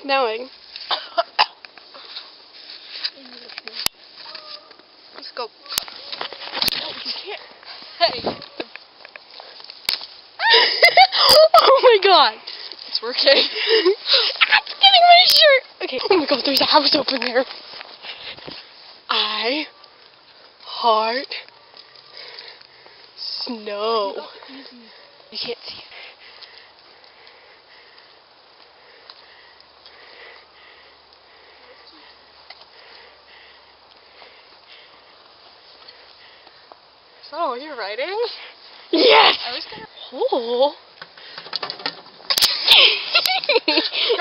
snowing. Let's go. No, you can't. Hey. Oh my god. It's working. I'm getting my shirt. Okay. Oh my god, there's a house open there. I heart snow. You can't see it. So, you're writing? Yes! I was gonna... Oh.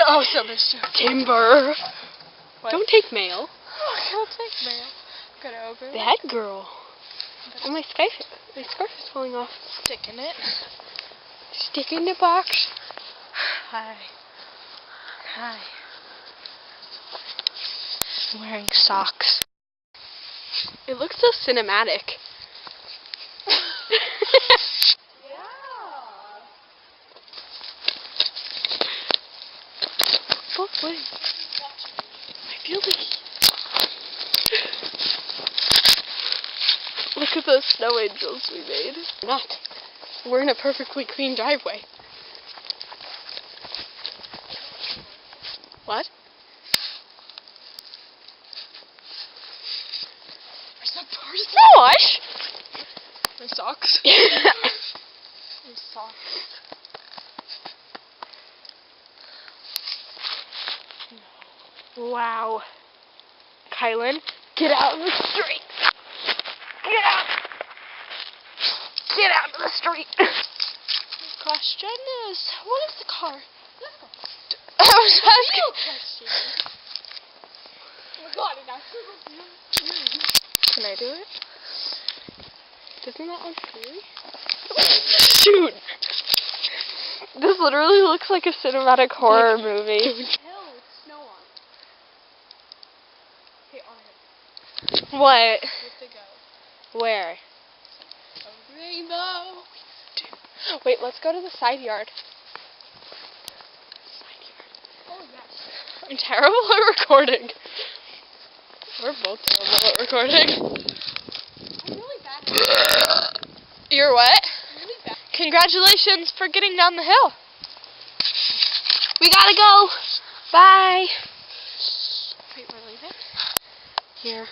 Oh, so Mr. Timber. What? Don't take mail. Oh, don't take mail. I'm gonna open that it. Girl. Oh, my scarf is falling off. Stick in it. Stick in the box. Hi. Hi. I'm wearing socks. It looks so cinematic. Look, wait. I feel like... Look at those snow angels we made. Not. We're in a perfectly clean driveway. What? Where's that person? Gosh! My socks. My socks. Wow. Kylan, get out of the street. Get out. Get out of the street. The question is, what is the car? I was asking. Oh my god, it actually looks weird. Can I do it? Doesn't that look scary? Shoot. This literally looks like a cinematic horror movie. Hill with snow on it. Okay, on it. What? Go. Where? A rainbow. Wait, let's go to the side yard. Oh, yes. I'm terrible at recording. We're both terrible at recording. I'm really bad at it. You're what? Congratulations for getting down the hill. We gotta go. Bye. Wait, we're leaving? Here.